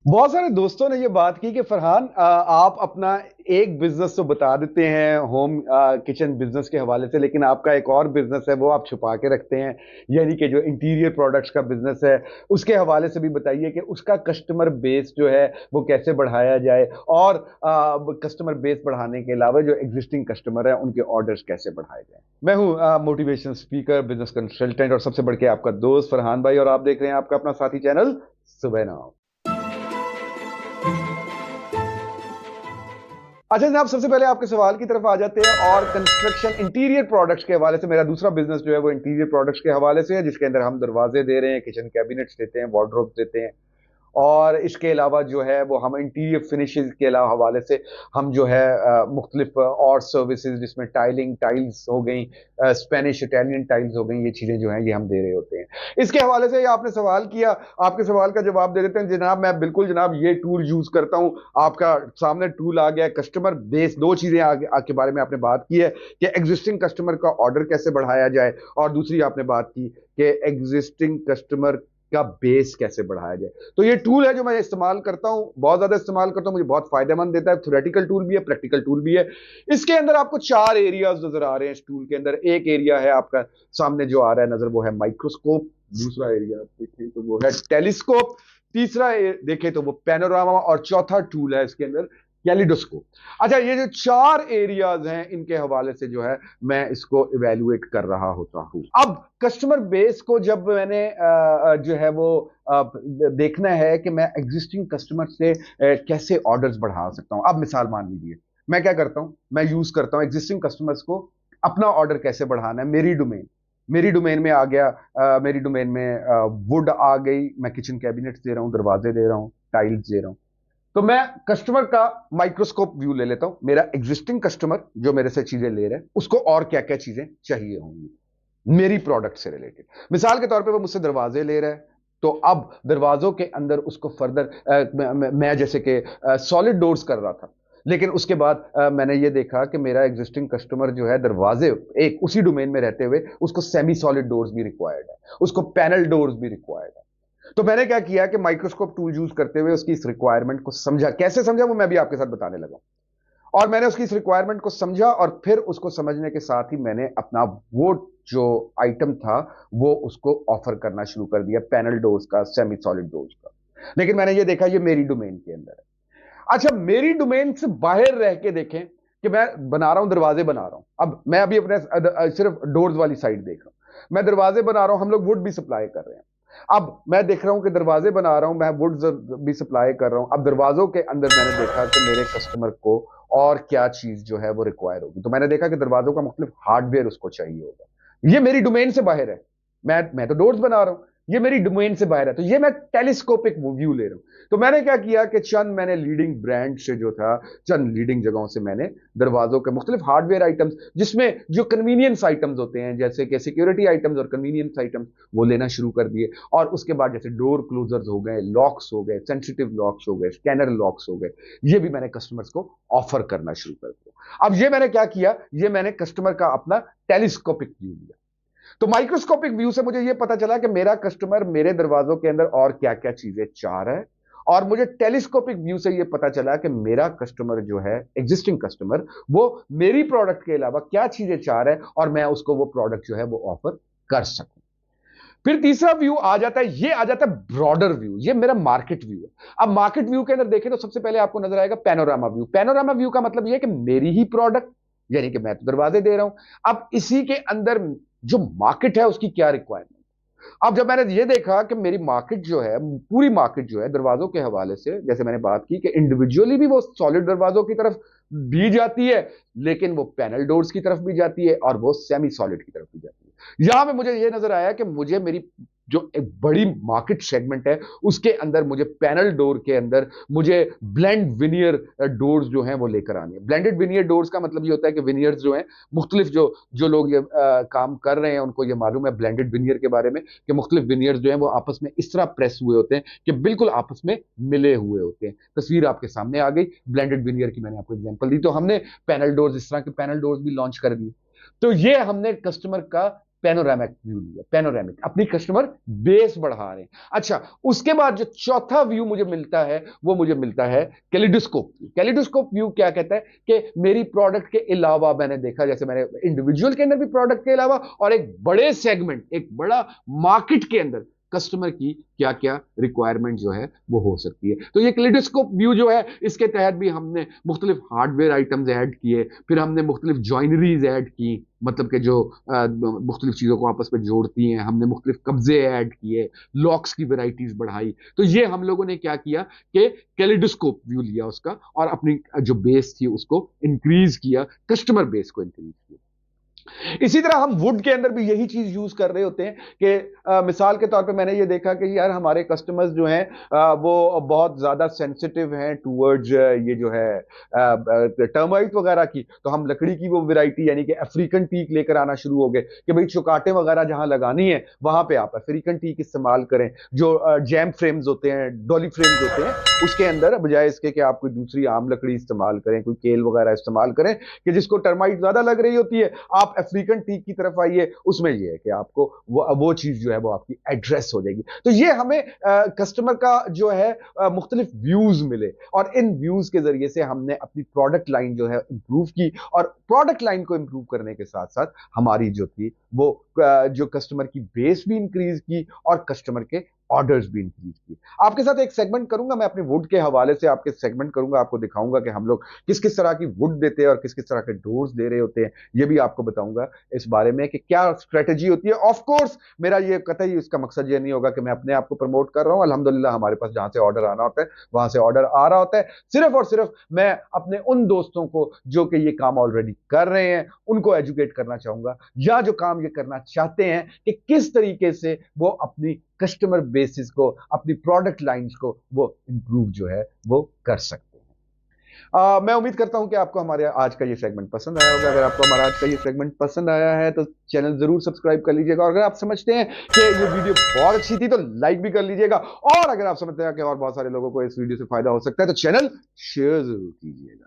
बहुत सारे दोस्तों ने ये बात की कि फरहान आप अपना एक बिजनेस तो बता देते हैं होम किचन बिजनेस के हवाले से, लेकिन आपका एक और बिजनेस है वो आप छुपा के रखते हैं। यानी कि जो इंटीरियर प्रोडक्ट्स का बिजनेस है उसके हवाले से भी बताइए कि उसका कस्टमर बेस जो है वो कैसे बढ़ाया जाए, और कस्टमर बेस बढ़ाने के अलावा जो एग्जिस्टिंग कस्टमर है उनके ऑर्डर्स कैसे बढ़ाए जाए। मैं हूं मोटिवेशन स्पीकर, बिजनेस कंसल्टेंट और सबसे बढ़ के आपका दोस्त फरहान भाई, और आप देख रहे हैं आपका अपना साथी चैनल सुबह नाउ। अच्छा जनाब, सबसे पहले आपके सवाल की तरफ आ जाते हैं, और कंस्ट्रक्शन इंटीरियर प्रोडक्ट्स के हवाले से मेरा दूसरा बिजनेस जो है वो इंटीरियर प्रोडक्ट्स के हवाले से है, जिसके अंदर हम दरवाजे दे रहे हैं, किचन कैबिनेट्स देते हैं, वार्डरोब देते हैं, और इसके अलावा जो है वो हम इंटीरियर फिनिशेस के अलावा हवाले से हम जो है मुख्तलिफ और सर्विसेज जिसमें टाइलिंग टाइल्स हो गई, स्पेनिश इटालियन टाइल्स हो गई, ये चीज़ें जो हैं ये हम दे रहे होते हैं। इसके हवाले से ये आपने सवाल किया, आपके सवाल का जवाब दे देते हैं जनाब। मैं बिल्कुल जनाब ये टूल यूज़ करता हूँ। आपका सामने टूल आ गया कस्टमर बेस। दो चीज़ें आगे के बारे में आपने बात की है कि एग्जिस्टिंग कस्टमर का ऑर्डर कैसे बढ़ाया जाए, और दूसरी आपने बात की कि एग्जिस्टिंग कस्टमर का बेस कैसे बढ़ाया जाए। तो ये टूल है जो मैं इस्तेमाल करता हूं, बहुत ज्यादा इस्तेमाल करता हूं, मुझे बहुत फायदेमंद देता है। थ्योरेटिकल टूल भी है, प्रैक्टिकल टूल भी है। इसके अंदर आपको चार एरियाज नजर आ रहे हैं। इस टूल के अंदर एक एरिया है आपका सामने जो आ रहा है नजर, वो है माइक्रोस्कोप। दूसरा एरिया आप देखें तो वो है टेलीस्कोप। तीसरा देखें तो वो पैनोरामा, और चौथा टूल है इसके अंदर कैलिडोस्कोप। अच्छा, ये जो चार एरियाज हैं इनके हवाले से जो है मैं इसको इवेल्युएट कर रहा होता हूं। अब कस्टमर बेस को जब मैंने जो है वो देखना है कि मैं एग्जिस्टिंग कस्टमर से कैसे ऑर्डर्स बढ़ा सकता हूं। अब मिसाल मान लीजिए, मैं क्या करता हूं, मैं यूज करता हूं एग्जिस्टिंग कस्टमर्स को अपना ऑर्डर कैसे बढ़ाना है। मेरी डोमेन में आ गया, मेरी डोमेन में वुड आ गई, मैं किचन कैबिनेट्स दे रहा हूं, दरवाजे दे रहा हूं, टाइल्स दे रहा हूं। तो मैं कस्टमर का माइक्रोस्कोप व्यू ले लेता हूं। मेरा एग्जिस्टिंग कस्टमर जो मेरे से चीजें ले रहे हैं उसको और क्या क्या चीजें चाहिए होंगी मेरी प्रोडक्ट से रिलेटेड। मिसाल के तौर पे वो मुझसे दरवाजे ले रहा है, तो अब दरवाजों के अंदर उसको फर्दर मैं जैसे कि सॉलिड डोर्स कर रहा था, लेकिन उसके बाद मैंने ये देखा कि मेरा एग्जिस्टिंग कस्टमर जो है दरवाजे एक उसी डोमेन में रहते हुए उसको सेमी सॉलिड डोर्स भी रिक्वायर्ड है, उसको पैनल डोर्स भी रिक्वायर्ड है। तो मैंने क्या किया कि माइक्रोस्कोप टूल यूज करते हुए उसकी इस रिक्वायरमेंट को समझा। कैसे समझा वो मैं भी आपके साथ बताने लगा। और मैंने उसकी इस रिक्वायरमेंट को समझा, और फिर उसको समझने के साथ ही मैंने अपना वो जो आइटम था वो उसको ऑफर करना शुरू कर दिया, पैनल डोर्स का, सेमी सॉलिड डोर्स का। लेकिन मैंने ये देखा ये मेरी डोमेन के अंदर है। अच्छा, मेरी डोमेन से बाहर रह के देखें कि मैं बना रहा हूं, दरवाजे बना रहा हूं। अब मैं अभी अपने सिर्फ डोर्स वाली साइड देख रहा हूं, मैं दरवाजे बना रहा हूं, हम लोग वुड भी सप्लाई कर रहे हैं। अब मैं देख रहा हूं कि दरवाजे बना रहा हूं, मैं वुड भी सप्लाई कर रहा हूं। अब दरवाजों के अंदर मैंने देखा कि मेरे कस्टमर को और क्या चीज जो है वो रिक्वायर होगी। तो मैंने देखा कि दरवाजों का मुख्तलिफ हार्डवेयर उसको चाहिए होगा। ये मेरी डोमेन से बाहर है। मैं तो डोर्स बना रहा हूं, ये मेरी डोमेन से बाहर है। तो ये मैं टेलीस्कोपिक व्यू ले रहा हूं। तो मैंने क्या किया कि चंद मैंने लीडिंग ब्रांड से जो था, चंद लीडिंग जगहों से मैंने दरवाजों के मुख्तलिफ हार्डवेयर आइटम्स, जिसमें जो कन्वीनियंस आइटम्स होते हैं जैसे कि सिक्योरिटी आइटम्स और कन्वीनियंस आइटम्स, वो लेना शुरू कर दिए। और उसके बाद जैसे डोर क्लोजर्स हो गए, लॉक्स हो गए, सेंसिटिव लॉक्स हो गए, स्कैनर लॉक्स हो गए, ये भी मैंने कस्टमर्स को ऑफर करना शुरू कर दिया। अब ये मैंने क्या किया, ये मैंने कस्टमर का अपना टेलीस्कोपिक व्यू लिया। तो माइक्रोस्कोपिक व्यू से मुझे यह पता चला कि मेरा कस्टमर मेरे दरवाजों के अंदर और क्या क्या चीजें चाह रहा है, और मुझे टेलीस्कोपिक व्यू से यह पता चला कि मेरा कस्टमर जो है, एग्जिस्टिंग कस्टमर, वो मेरी प्रोडक्ट के अलावा क्या चीजें चाह रहा है, और मैं उसको वो प्रोडक्ट जो है वो ऑफर कर सकूं। फिर तीसरा व्यू आ जाता है, ये आ जाता है ब्रॉडर व्यू, ये मेरा मार्केट व्यू है। अब मार्केट व्यू के अंदर देखें तो सबसे पहले आपको नजर आएगा पैनोरामा व्यू। पैनोरामा व्यू का मतलब यह है कि मेरी ही प्रोडक्ट, यानी कि मैं तो दरवाजे दे रहा हूं, अब इसी के अंदर जो मार्केट है उसकी क्या रिक्वायरमेंट। अब जब मैंने ये देखा कि मेरी मार्केट जो है, पूरी मार्केट जो है दरवाजों के हवाले से, जैसे मैंने बात की कि इंडिविजुअली भी वो सॉलिड दरवाजों की तरफ भी जाती है, लेकिन वो पैनल डोर्स की तरफ भी जाती है, और वो सेमी सॉलिड की तरफ भी जाती है। यहां पे मुझे ये नजर आया कि मुझे मेरी जो एक बड़ी मार्केट सेगमेंट है उसके अंदर मुझे पैनल डोर के अंदर मुझे ब्लेंड विनियर डोर्स जो हैं वो लेकर आने हैं। ब्लेंडेड विनियर डोर्स का मतलब ये होता है कि विनियर्स जो हैं मुख्तलिफ, जो जो लोग ये काम कर रहे हैं उनको ये मालूम है ब्लेंडेड विनियर के बारे में, कि मुख्तलिफ विनियर्स जो हैं वो आपस में इस तरह प्रेस हुए होते हैं कि बिल्कुल आपस में मिले हुए होते हैं। तस्वीर आपके सामने आ गई, ब्लेंडेड विनियर की मैंने आपको एग्जाम्पल दी। तो हमने पैनल डोर्स, इस तरह के पैनल डोर्स भी लॉन्च कर दिए। तो ये हमने कस्टमर का पैनोरामिक व्यू लिया, पैनोरामिक, अपनी कस्टमर बेस बढ़ा रहे हैं। अच्छा, उसके बाद जो चौथा व्यू मुझे मिलता है वो मुझे मिलता है कैलिडोस्कोप व्यू। कैलिडोस्कोप व्यू क्या कहता है कि मेरी प्रोडक्ट के अलावा, मैंने देखा जैसे मैंने इंडिविजुअल के अंदर भी प्रोडक्ट के अलावा और एक बड़े सेगमेंट, एक बड़ा मार्केट के अंदर कस्टमर की क्या क्या रिक्वायरमेंट जो है वो हो सकती है। तो ये कैलिडोस्कोप व्यू जो है, इसके तहत भी हमने मुख्तलिफ हार्डवेयर आइटम्स ऐड किए, फिर हमने मुख्तलिफ जॉइनरीज ऐड की, मतलब कि जो मुख्तलिफ चीज़ों को आपस में जोड़ती हैं, हमने मुख्तलिफ कब्जे ऐड किए, लॉक्स की वेराइटीज बढ़ाई। तो ये हम लोगों ने क्या किया कि कैलिडोस्कोप व्यू लिया उसका और अपनी जो बेस थी उसको इंक्रीज किया, कस्टमर बेस को इंक्रीज किया। इसी तरह हम वुड के अंदर भी यही चीज यूज कर रहे होते हैं कि मिसाल के तौर पे मैंने ये देखा कि यार हमारे कस्टमर्स जो हैं वो बहुत ज्यादा सेंसिटिव हैं टूवर्ड्स ये जो है टर्माइट वगैरह की। तो हम लकड़ी की वो वैरायटी यानी कि अफ्रीकन टीक लेकर आना शुरू हो गए कि भाई चौकाटे वगैरह जहां लगानी है वहां पे आप अफ्रीकन टीक इस्तेमाल करें। जो जैम फ्रेम्स होते हैं, डॉली फ्रेम्स होते हैं, उसके अंदर बजाय इसके कि आप कोई दूसरी आम लकड़ी इस्तेमाल करें, कोई केल वगैरह इस्तेमाल करें कि जिसको टर्माइट ज्यादा लग रही होती है, आप अफ्रीकन टीक की तरफ आइए। उसमें यह है कि आपको वो चीज जो है वो आपकी एड्रेस हो जाएगी। तो ये हमें कस्टमर का जो है मुख्तलिफ व्यूज मिले और इन व्यूज के जरिए से हमने अपनी प्रोडक्ट लाइन जो है इंप्रूव की और प्रोडक्ट लाइन को इंप्रूव करने के साथ साथ हमारी जो थी वो जो कस्टमर की बेस भी इंक्रीज की और कस्टमर के ऑर्डर्स भी इंक्रीज किए। आपके साथ एक सेगमेंट करूंगा मैं अपने वुड के हवाले से, आपके सेगमेंट करूंगा, आपको दिखाऊंगा कि हम लोग किस किस तरह की वुड देते हैं और किस किस तरह के डोर्स दे रहे होते हैं। ये भी आपको बताऊंगा इस बारे में कि क्या स्ट्रेटेजी होती है। ऑफ कोर्स मेरा ये कतई इसका मकसद ये नहीं होगा कि मैं अपने आप को प्रमोट कर रहा हूं। अल्हम्दुलिल्लाह हमारे पास जहां से ऑर्डर आना होता है वहां से ऑर्डर आ रहा होता है। सिर्फ और सिर्फ मैं अपने उन दोस्तों को जो कि ये काम ऑलरेडी कर रहे हैं उनको एजुकेट करना चाहूंगा, या जो काम ये करना चाहते हैं कि किस तरीके से वो अपनी कस्टमर बेसिस को, अपनी प्रोडक्ट लाइंस को वो इंप्रूव जो है वो कर सकते हैं। मैं उम्मीद करता हूं कि आपको हमारे आज का ये सेगमेंट पसंद आया होगा। अगर आपको हमारा आज का ये सेगमेंट पसंद आया है तो चैनल जरूर सब्सक्राइब कर लीजिएगा, और अगर आप समझते हैं कि ये वीडियो बहुत अच्छी थी तो लाइक भी कर लीजिएगा, और अगर आप समझते हैं कि और बहुत सारे लोगों को इस वीडियो से फायदा हो सकता है तो चैनल शेयर जरूर कीजिएगा।